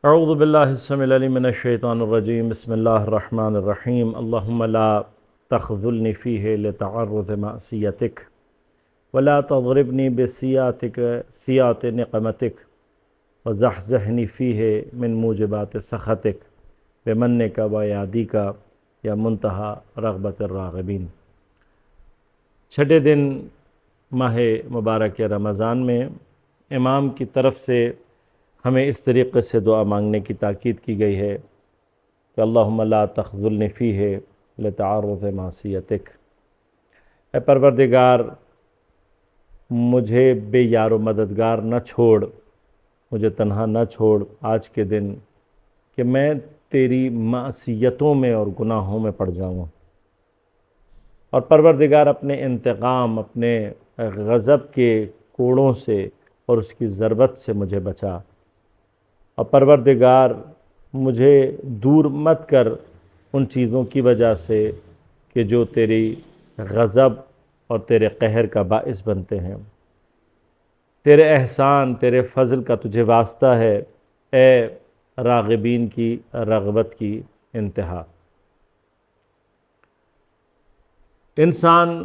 اعوذ باللہ السمیع العلیم من الشیطان الرجیم بسم اللہ الرحمن الرحیم اللہم لا تخذلنی فیہ لتعرض معصیتک ولا تضربنی بسیاتک سیات نقمتک وزحزحنی فیہ من موجبات سخطک بمنک ویادیک یا منتہا رغبت الراغبین۔ چھٹے دن ماہ مبارک رمضان میں امام کی طرف سے ہمیں اس طریقے سے دعا مانگنے کی تاکید کی گئی ہے کہ اللہم لا تخذلنی فیہ لتعرض معصیتک، اے پروردگار مجھے بے یار و مددگار نہ چھوڑ، مجھے تنہا نہ چھوڑ آج کے دن کہ میں تیری معصیتوں میں اور گناہوں میں پڑ جاؤں، اور پروردگار اپنے انتقام، اپنے غضب کے کوڑوں سے اور اس کی ضربت سے مجھے بچا، اور پروردگار مجھے دور مت کر ان چیزوں کی وجہ سے کہ جو تیری غضب اور تیرے قہر کا باعث بنتے ہیں۔ تیرے احسان، تیرے فضل کا تجھے واسطہ ہے اے راغبین کی رغبت کی انتہا۔ انسان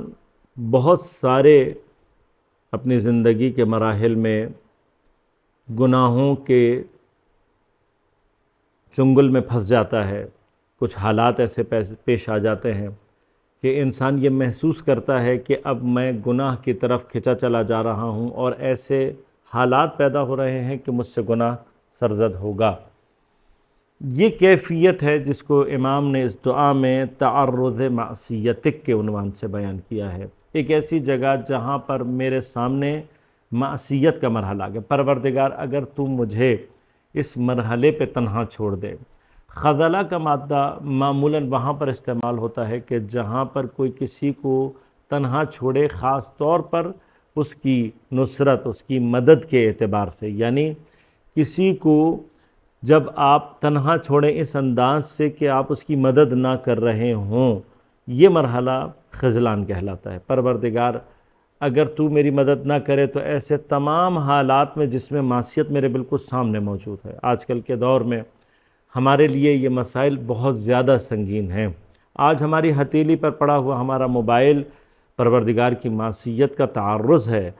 بہت سارے اپنی زندگی کے مراحل میں گناہوں کے چنگل میں پھنس جاتا ہے، کچھ حالات ایسے پیش آ جاتے ہیں کہ انسان یہ محسوس کرتا ہے کہ اب میں گناہ کی طرف کھنچا چلا جا رہا ہوں، اور ایسے حالات پیدا ہو رہے ہیں کہ مجھ سے گناہ سرزد ہوگا۔ یہ کیفیت ہے جس کو امام نے اس دعا میں تعرض معصیتک کے عنوان سے بیان کیا ہے، ایک ایسی جگہ جہاں پر میرے سامنے معصیت کا مرحلہ آ گیا۔ پروردگار اگر تو مجھے اس مرحلے پہ تنہا چھوڑ دے۔ خذلہ کا مادہ معمولاً وہاں پر استعمال ہوتا ہے کہ جہاں پر کوئی کسی کو تنہا چھوڑے، خاص طور پر اس کی نصرت، اس کی مدد کے اعتبار سے، یعنی کسی کو جب آپ تنہا چھوڑیں اس انداز سے کہ آپ اس کی مدد نہ کر رہے ہوں، یہ مرحلہ خذلان کہلاتا ہے۔ پروردگار اگر تو میری مدد نہ کرے تو ایسے تمام حالات میں جس میں معصیت میرے بالکل سامنے موجود ہے۔ آج کل کے دور میں ہمارے لیے یہ مسائل بہت زیادہ سنگین ہیں۔ آج ہماری ہتھیلی پر پڑا ہوا ہمارا موبائل پروردگار کی معصیت کا تعرض ہے۔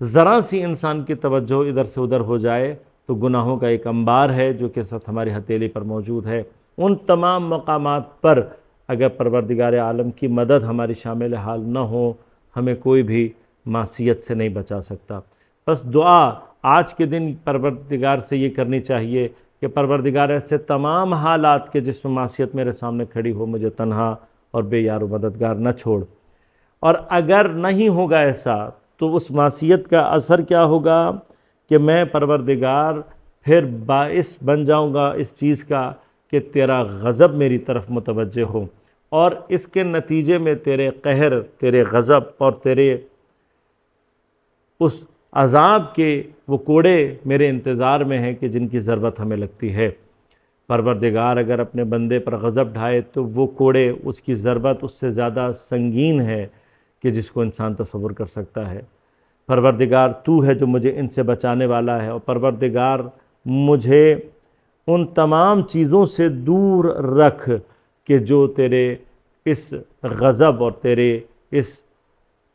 ذرا سی انسان کی توجہ ادھر سے ادھر ہو جائے تو گناہوں کا ایک انبار ہے جو کہ ساتھ ہماری ہتھیلی پر موجود ہے۔ ان تمام مقامات پر اگر پروردگار عالم کی مدد ہماری شامل حال نہ ہو، ہمیں کوئی بھی معصیت سے نہیں بچا سکتا۔ بس دعا آج کے دن پروردگار سے یہ کرنی چاہیے کہ پروردگار ایسے تمام حالات کے جس میں معصیت میرے سامنے کھڑی ہو، مجھے تنہا اور بے یار و مددگار نہ چھوڑ۔ اور اگر نہیں ہوگا ایسا تو اس معصیت کا اثر کیا ہوگا کہ میں پروردگار پھر باعث بن جاؤں گا اس چیز کا کہ تیرا غضب میری طرف متوجہ ہو، اور اس کے نتیجے میں تیرے قہر، تیرے غضب اور تیرے اس عذاب کے وہ کوڑے میرے انتظار میں ہیں کہ جن کی ضربت ہمیں لگتی ہے۔ پروردگار اگر اپنے بندے پر غضب ڈھائے تو وہ کوڑے، اس کی ضربت اس سے زیادہ سنگین ہے کہ جس کو انسان تصور کر سکتا ہے۔ پروردگار تو ہے جو مجھے ان سے بچانے والا ہے، اور پروردگار مجھے ان تمام چیزوں سے دور رکھ کہ جو تیرے اس غضب اور تیرے اس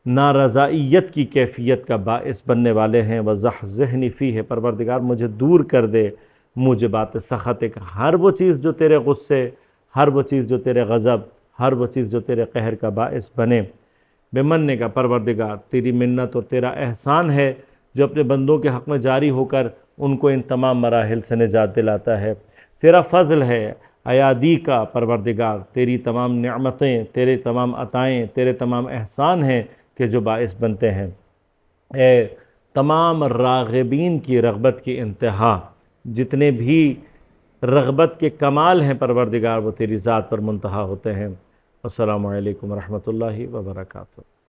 نارضائیت کی کیفیت کا باعث بننے والے ہیں۔ وَزَحْزِحْنِ فِيهِ، پروردگار مجھے دور کر دے موجبات سخطک، ہر وہ چیز جو تیرے غصے، ہر وہ چیز جو تیرے غضب، ہر وہ چیز جو تیرے قہر کا باعث بنے۔ بمننے کا پروردگار تیری منت اور تیرا احسان ہے جو اپنے بندوں کے حق میں جاری ہو کر ان کو ان تمام مراحل سے نجات دلاتا ہے۔ تیرا فضل ہے ایادی کا پروردگار، تیری تمام نعمتیں، تیرے تمام عطائیں، تیرے تمام احسان ہیں کہ جو باعث بنتے ہیں۔ اے تمام راغبین کی رغبت کی انتہا، جتنے بھی رغبت کے کمال ہیں پروردگار وہ تیری ذات پر منتہا ہوتے ہیں۔ السلام علیکم ورحمۃ اللہ وبرکاتہ۔